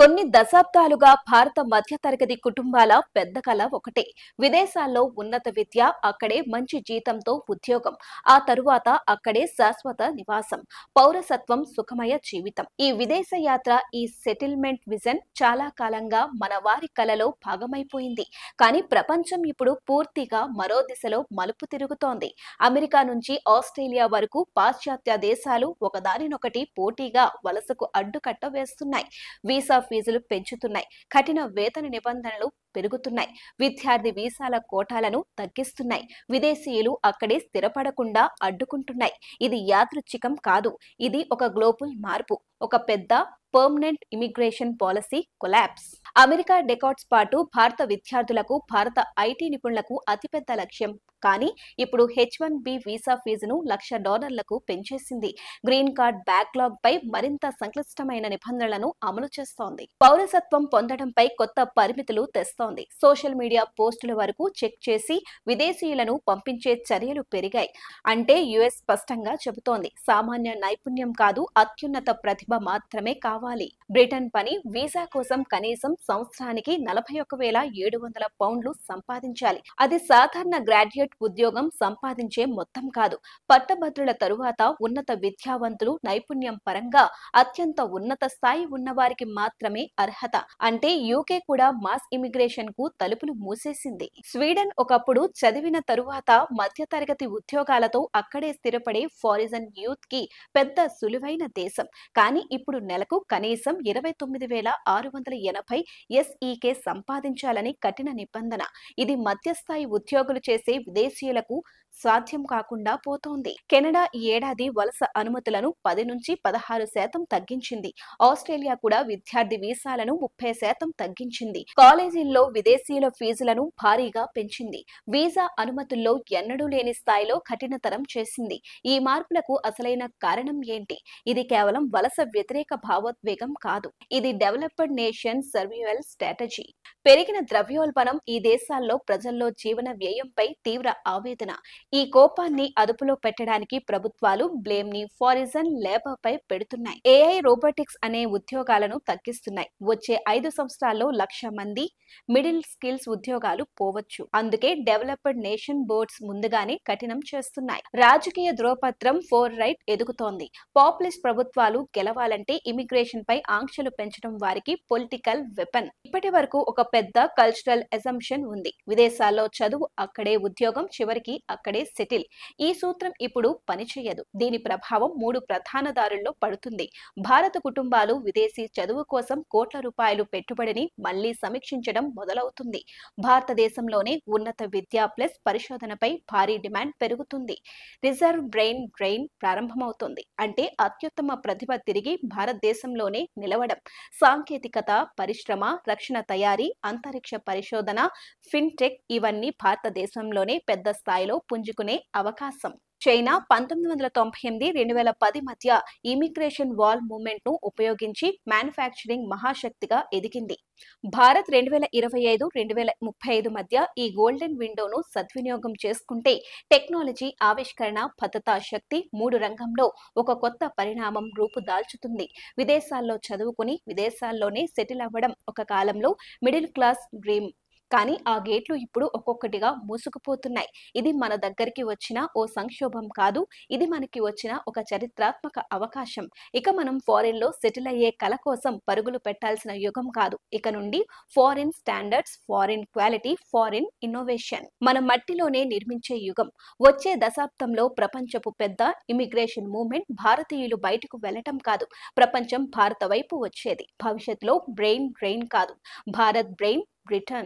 కొన్ని దశాబ్దాలుగా భారత మధ్యతరగతి కుటుంబాల పెద్ద కల ఒకటే. విదేశాల్లో ఉన్నత విద్య, అక్కడే మంచి జీతంతో ఉద్యోగం, ఆ తరువాత అక్కడే శాశ్వత నివాసం, పౌరసత్వం, సుఖమయ జీవితం. ఈ విదేశ యాత్ర, ఈ సెటిల్మెంట్ విజన్ చాలా కాలంగా మన వారి కలలో భాగమైపోయింది. కానీ ప్రపంచం ఇప్పుడు పూర్తిగా మరో దిశలో మలుపు తిరుగుతోంది. అమెరికా నుంచి ఆస్ట్రేలియా వరకు పాశ్చాత్య దేశాలు ఒకదానినొకటి పోటీగా వలసకు అడ్డుకట్ట వేస్తున్నాయి. వీసా ఫీజులు పెంచుతున్నాయి, కఠిన వేతన నిబంధనలు పెరుగుతున్నాయి, విద్యార్థి వీసాల కోటాలను తగ్గిస్తున్నాయి, విదేశీయులు అక్కడే స్థిరపడకుండా అడ్డుకుంటున్నాయి. ఇది యాదృచ్ఛికం కాదు, ఇది ఒక గ్లోబల్ మార్పు, ఒక పెద్ద permanent immigration policy collapse. America dacoits పాటు భారత విద్యార్థులకు, భారత ఐటీ నిపుణులకు అతిపెద్ద లక్ష్యం. కానీ ఇప్పుడు H1B వీసా ఫీజును $1,00,000 పెంచేసింది. గ్రీన్ కార్డ్ బ్యాక్లాగ్ పై మరింత సంక్లిష్టమైన నిబంధనలను అమలు చేస్తోంది. పౌరసత్వం పొందడంపై కొత్త పరిమితులు తెస్తోంది. సోషల్ మీడియా పోస్టుల వరకు చెక్ చేసి విదేశీయులను పంపించే చర్యలు పెరిగాయి. అంటే యుఎస్ స్పష్టంగా చెబుతోంది, సామాన్య నైపుణ్యం కాదు, అత్యున్నత ప్రతిభ మాత్రమే కావాలి. బ్రిటన్ పని వీసా కోసం కనీసం సంవత్సరానికి 41,700 పౌండ్లు సంపాదించాలి. అది సాధారణ గ్రాడ్యుయేట్ ఉద్యోగం సంపాదించే మొత్తం కాదు. పట్టభద్రుల తరువాత ఉన్నత విద్యావంతులు, నైపుణ్యం పరంగా అత్యంత ఉన్నత స్థాయి ఉన్నవారికి మాత్రమే అర్హత. అంటే యూకే కూడా మాస్ ఇమిగ్రేషన్ కు తలుపులు మూసేసింది. స్వీడన్ ఒకప్పుడు చదివిన తరువాత మధ్యతరగతి ఉద్యోగాలతో అక్కడే స్థిరపడే ఫారిజన్ యూత్ కి పెద్ద సులువైన దేశం. కానీ ఇప్పుడు నెలకు కనీసం 29,680 SEK సంపాదించాలని కఠిన నిబంధన. ఇది మధ్యస్థాయి ఉద్యోగులు చేసే విదేశీయులకు సాధ్యం కాకుండా పోతోంది. కెనడా ఈ ఏడాది వలస అనుమతులను 10 నుంచి 16% తగ్గించింది. ఆస్ట్రేలియా కూడా విద్యార్థి వీసాలను 30% తగ్గించింది. కాలేజీల్లో విదేశీయుల ఫీజులను భారీగా పెంచింది. వీసా అనుమతుల్లో ఎన్నడూ లేని స్థాయిలో కఠినతరం చేసింది. ఈ మార్పులకు అసలైన కారణం ఏంటి? ఇది కేవలం వలస వ్యతిరేక భావోద్వేగం కాదు. ఇది డెవలప్డ్ నేషన్ సర్వైవల్ స్ట్రాటజీ. పెరిగిన ద్రవ్యోల్బణం ఈ దేశాల్లో ప్రజల్లో జీవన వ్యయంపై తీవ్ర ఆవేదన. ఈ కోపాన్ని అదుపులో పెట్టడానికి ప్రభుత్వాలు బ్లేమ్ ని ఫారిజన్ లేబర్ పై పెడుతున్నాయి. AI, రోబోటిక్స్ అనే ఉద్యోగాలను తగ్గిస్తున్నాయి. వచ్చే 5 సంవత్సరాల్లో 1,00,000 మంది మిడిల్ స్కిల్స్ ఉద్యోగాలు పోవచ్చు. అందుకే డెవలప్డ్ నేషన్ బోర్డ్స్ ముందుగానే కఠినం చేస్తున్నాయి. రాజకీయ ధ్రువపత్రం ఫోర్ రైట్ ఎదుగుతోంది. పాపులిస్ట్ ప్రభుత్వాలు గెలవాలంటే ఇమిగ్రేషన్ పై ఆంక్షలు పెంచడం వారికి పొలిటికల్ వెపన్. ఇప్పటి వరకు ఒక పెద్ద కల్చరల్ అజంప్షన్ ఉంది. విదేశాల్లో చదువు, అక్కడే ఉద్యోగం, చివరికి అక్కడే సెటిల్. ఈ సూత్రం ఇప్పుడు పనిచేయదు. దీని ప్రభావం 3 ప్రధాన దారుల్లో పడుతుంది. భారత కుటుంబాలు విదేశీ చదువు కోసం కోట్ల రూపాయలు పెట్టుబడిని మళ్లీ సమీక్షించడం మొదలవుతుంది. భారతదేశంలోనే ఉన్నత విద్య ప్లస్ పరిశోధనపై భారీ డిమాండ్ పెరుగుతుంది. రిజర్వ్ బ్రెయిన్ డ్రెయిన్ ప్రారంభమవుతుంది. అంటే అత్యుత్తమ ప్రతిభ తిరిగి భారతదేశంలోనే నిలవడం. సాంకేతికత, పరిశ్రమ, రక్షణ తయారీ, అంతరిక్ష పరిశోధన, ఫిన్టెక్ ఇవన్నీ భారతదేశంలోనే పెద్ద స్థాయిలో పుంజుకునే అవకాశం. చైనా 1998-2010 మధ్య ఇమిగ్రేషన్ వాల్ మూవ్మెంట్ ను ఉపయోగించి మ్యానుఫ్యాక్చరింగ్ మహాశక్తిగా ఎదిగింది. భారత్ 2025-2035 మధ్య ఈ గోల్డెన్ విండోను సద్వినియోగం చేసుకుంటే టెక్నాలజీ, ఆవిష్కరణ, భద్రతా శక్తి 3 రంగంలో ఒక కొత్త పరిణామం రూపుదాల్చుతుంది. విదేశాల్లో చదువుకుని విదేశాల్లోనే సెటిల్ అవ్వడం ఒక కాలంలో మిడిల్ క్లాస్ డ్రీమ్. కానీ ఆ గేట్లు ఇప్పుడు ఒక్కొక్కటిగా మూసుకుపోతున్నాయి. ఇది మన దగ్గరికి వచ్చిన ఓ సంక్షోభం కాదు, ఇది మనకి వచ్చిన ఒక చరిత్రాత్మక అవకాశం. ఇక మనం ఫారిన్ లో సెటిల్ అయ్యే కల కోసం పరుగులు పెట్టాల్సిన యుగం కాదు. ఇక నుండి foreign standards, foreign quality, foreign innovation మన మట్టిలోనే నిర్మించే యుగం. వచ్చే దశాబ్దంలో ప్రపంచపు పెద్ద ఇమిగ్రేషన్ మూవ్మెంట్ భారతీయులు బయటకు వెళ్లటం కాదు, ప్రపంచం భారత వైపు వచ్చేది. భవిష్యత్తులో బ్రెయిన్ డ్రెయిన్ కాదు, భారత్ బ్రెయిన్ రిటర్న్.